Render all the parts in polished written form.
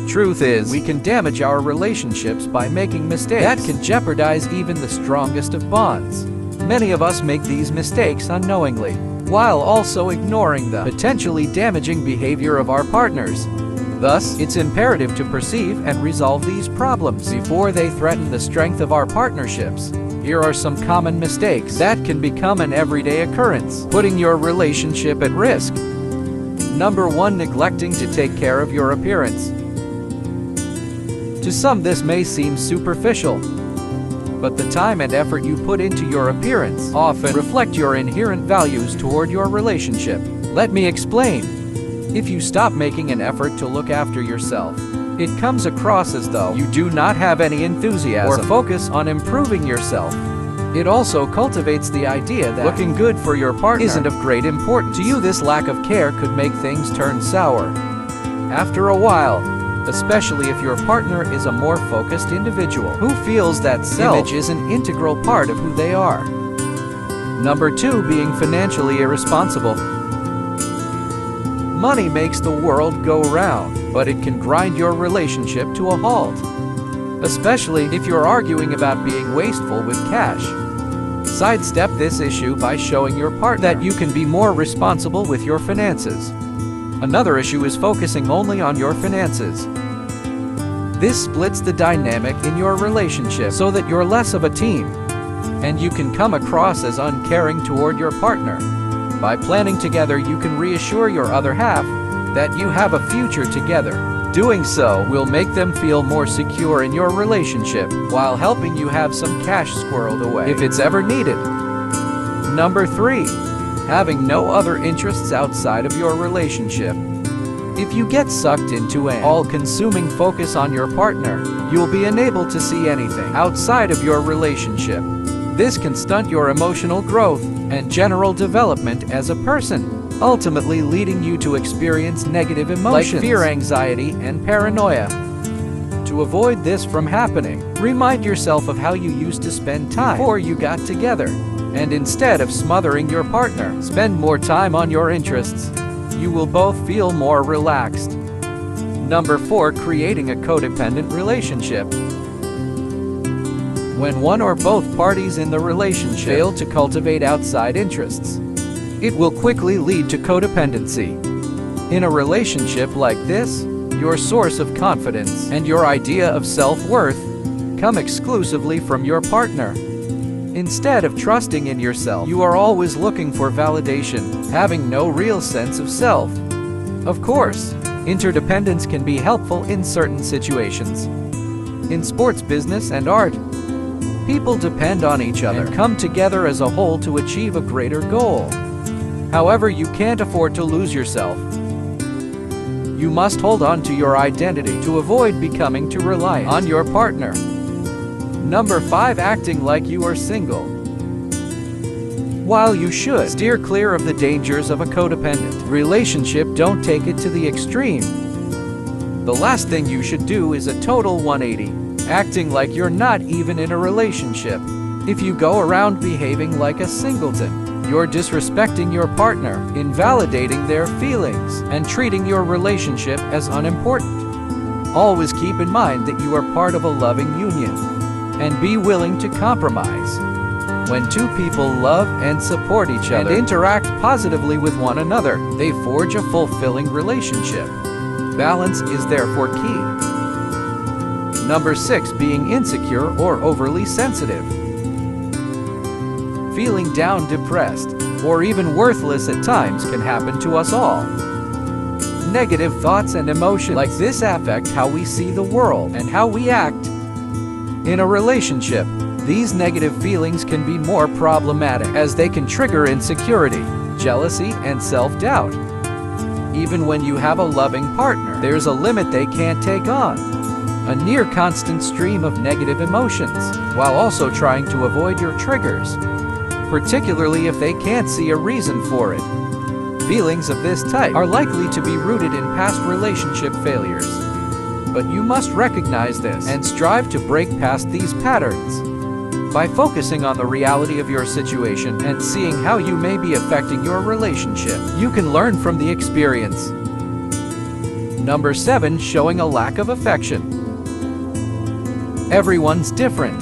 Truth is, we can damage our relationships by making mistakes that can jeopardize even the strongest of bonds. Many of us make these mistakes unknowingly, while also ignoring the potentially damaging behavior of our partners. Thus, it's imperative to perceive and resolve these problems before they threaten the strength of our partnerships. Here are some common mistakes that can become an everyday occurrence, putting your relationship at risk. Number 1. Neglecting to take care of your appearance. To some, this may seem superficial, but the time and effort you put into your appearance often reflect your inherent values toward your relationship. Let me explain. If you stop making an effort to look after yourself, it comes across as though you do not have any enthusiasm or focus on improving yourself. It also cultivates the idea that looking good for your partner isn't of great importance. To you, this lack of care could make things turn sour after a while, especially if your partner is a more focused individual who feels that self-image is an integral part of who they are. Number 2. Being financially irresponsible. Money makes the world go round, but it can grind your relationship to a halt, especially if you're arguing about being wasteful with cash. Sidestep this issue by showing your partner that you can be more responsible with your finances. Another issue is focusing only on your finances. This splits the dynamic in your relationship so that you're less of a team, and you can come across as uncaring toward your partner. By planning together, you can reassure your other half that you have a future together. Doing so will make them feel more secure in your relationship, while helping you have some cash squirreled away if it's ever needed. Number 3. Having no other interests outside of your relationship. If you get sucked into an all-consuming focus on your partner, you'll be unable to see anything outside of your relationship. This can stunt your emotional growth and general development as a person, ultimately leading you to experience negative emotions like fear, anxiety, and paranoia. To avoid this from happening, remind yourself of how you used to spend time before you got together, and instead of smothering your partner, spend more time on your interests. You will both feel more relaxed. Number 4. Creating a codependent relationship. When one or both parties in the relationship fail to cultivate outside interests, it will quickly lead to codependency. In a relationship like this, your source of confidence and your idea of self-worth come exclusively from your partner. Instead of trusting in yourself, you are always looking for validation, having no real sense of self. Of course, interdependence can be helpful in certain situations. In sports, business, and art, people depend on each other and come together as a whole to achieve a greater goal. However, you can't afford to lose yourself. You must hold on to your identity to avoid becoming too reliant on your partner. Number 5. Acting like you are single. While you should steer clear of the dangers of a codependent relationship, don't take it to the extreme. The last thing you should do is a total 180, acting like you're not even in a relationship. If you go around behaving like a singleton, you're disrespecting your partner, invalidating their feelings, and treating your relationship as unimportant. Always keep in mind that you are part of a loving union, and be willing to compromise. When two people love and support each other and interact positively with one another, they forge a fulfilling relationship. Balance is therefore key. Number 6. Being insecure or overly sensitive. Feeling down, depressed, or even worthless at times can happen to us all. Negative thoughts and emotions like this affect how we see the world and how we act. In a relationship, these negative feelings can be more problematic as they can trigger insecurity, jealousy, and self-doubt. Even when you have a loving partner, there's a limit they can't take on. A near constant stream of negative emotions, while also trying to avoid your triggers, particularly if they can't see a reason for it. Feelings of this type are likely to be rooted in past relationship failures. But you must recognize this and strive to break past these patterns. By focusing on the reality of your situation and seeing how you may be affecting your relationship, you can learn from the experience. Number 7. Showing a lack of affection. Everyone's different.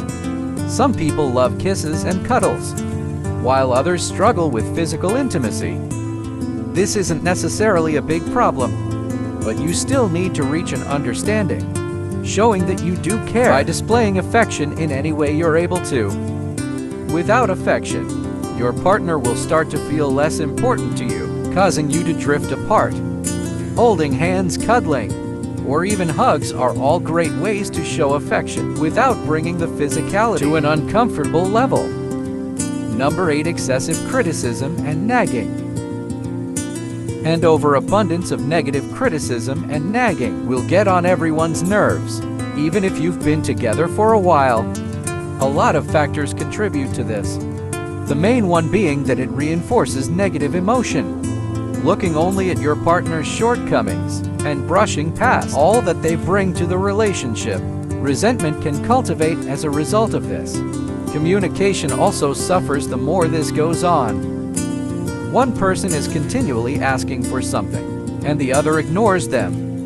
Some people love kisses and cuddles, while others struggle with physical intimacy. This isn't necessarily a big problem, but you still need to reach an understanding, showing that you do care by displaying affection in any way you're able to. Without affection, your partner will start to feel less important to you, causing you to drift apart. Holding hands, cuddling, or even hugs are all great ways to show affection without bringing the physicality to an uncomfortable level. Number 8. Excessive criticism and nagging. An overabundance of negative criticism and nagging will get on everyone's nerves, even if you've been together for a while. A lot of factors contribute to this. The main one being that it reinforces negative emotion. Looking only at your partner's shortcomings and brushing past all that they bring to the relationship. Resentment can cultivate as a result of this. Communication also suffers the more this goes on. One person is continually asking for something, and the other ignores them.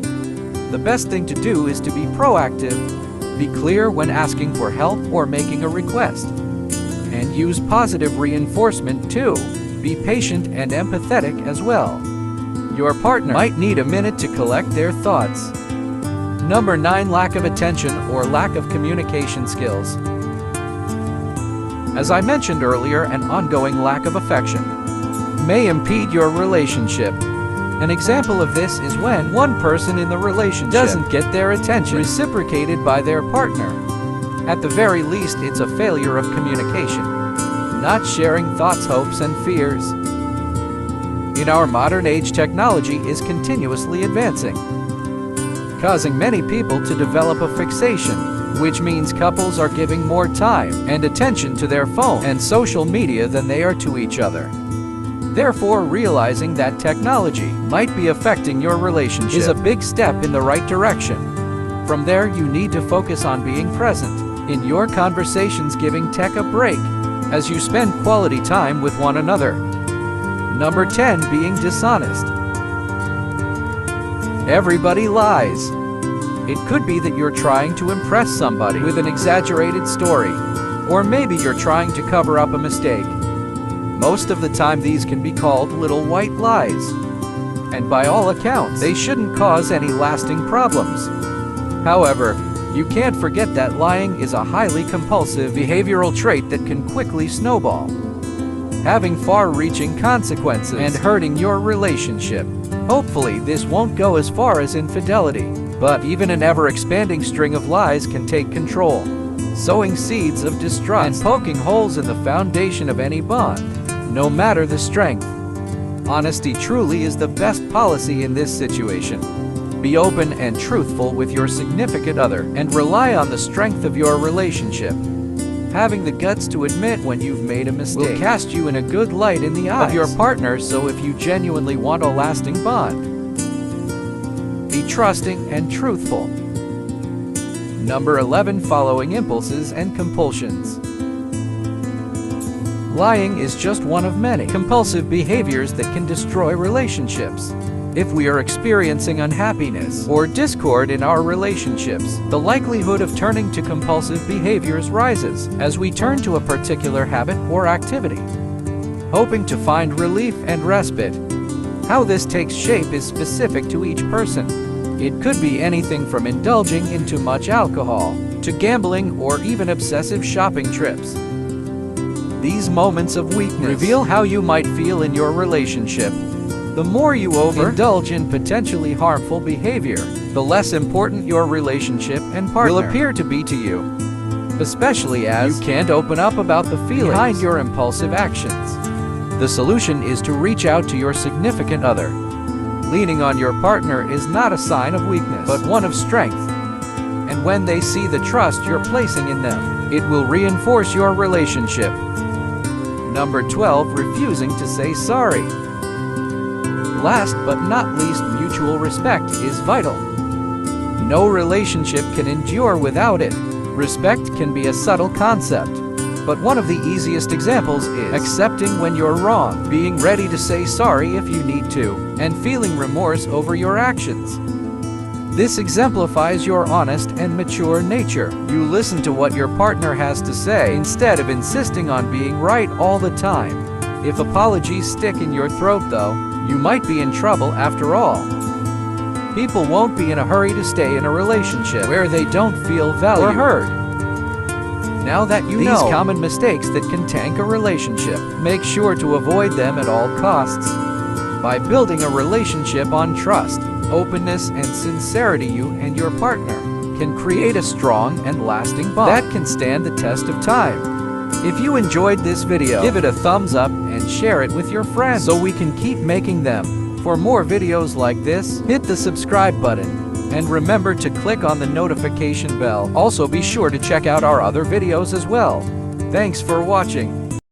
The best thing to do is to be proactive, be clear when asking for help or making a request, and use positive reinforcement too. Be patient and empathetic as well. Your partner might need a minute to collect their thoughts. Number 9. Lack of attention or lack of communication skills. As I mentioned earlier, an ongoing lack of affection may impede your relationship. An example of this is when one person in the relationship doesn't get their attention reciprocated by their partner. At the very least, it's a failure of communication, not sharing thoughts, hopes, and fears. In our modern age, technology is continuously advancing, causing many people to develop a fixation, which means couples are giving more time and attention to their phone and social media than they are to each other. Therefore, realizing that technology might be affecting your relationship is a big step in the right direction. From there, you need to focus on being present in your conversations, giving tech a break as you spend quality time with one another. Number 10. Being dishonest. Everybody lies. It could be that you're trying to impress somebody with an exaggerated story, or maybe you're trying to cover up a mistake. Most of the time, these can be called little white lies, and by all accounts, they shouldn't cause any lasting problems. However, you can't forget that lying is a highly compulsive behavioral trait that can quickly snowball, having far-reaching consequences and hurting your relationship. Hopefully, this won't go as far as infidelity, but even an ever-expanding string of lies can take control, sowing seeds of distrust and poking holes in the foundation of any bond, no matter the strength. Honesty truly is the best policy in this situation. Be open and truthful with your significant other and rely on the strength of your relationship. Having the guts to admit when you've made a mistake will cast you in a good light in the eyes of your partner. So if you genuinely want a lasting bond, be trusting and truthful. Number 11. Following impulses and compulsions. Lying is just one of many compulsive behaviors that can destroy relationships. If we are experiencing unhappiness or discord in our relationships, the likelihood of turning to compulsive behaviors rises as we turn to a particular habit or activity, hoping to find relief and respite. How this takes shape is specific to each person. It could be anything from indulging in too much alcohol to gambling or even obsessive shopping trips. These moments of weakness reveal how you might feel in your relationship. The more you overindulge in potentially harmful behavior, the less important your relationship and partner will appear to be to you, especially as you can't open up about the feelings behind your impulsive actions. The solution is to reach out to your significant other. Leaning on your partner is not a sign of weakness, but one of strength. And when they see the trust you're placing in them, it will reinforce your relationship. Number 12. Refusing to say sorry. Last but not least, mutual respect is vital. No relationship can endure without it. Respect can be a subtle concept, but one of the easiest examples is accepting when you're wrong, being ready to say sorry if you need to, and feeling remorse over your actions. This exemplifies your honest and mature nature. You listen to what your partner has to say instead of insisting on being right all the time. If apologies stick in your throat, though, you might be in trouble after all. People won't be in a hurry to stay in a relationship where they don't feel valued or heard. Now that you know these common mistakes that can tank a relationship, make sure to avoid them at all costs. By building a relationship on trust, openness, and sincerity, you and your partner can create a strong and lasting bond that can stand the test of time. If you enjoyed this video, give it a thumbs up and share it with your friends so we can keep making them. For more videos like this, hit the subscribe button and remember to click on the notification bell. Also be sure to check out our other videos as well. Thanks for watching.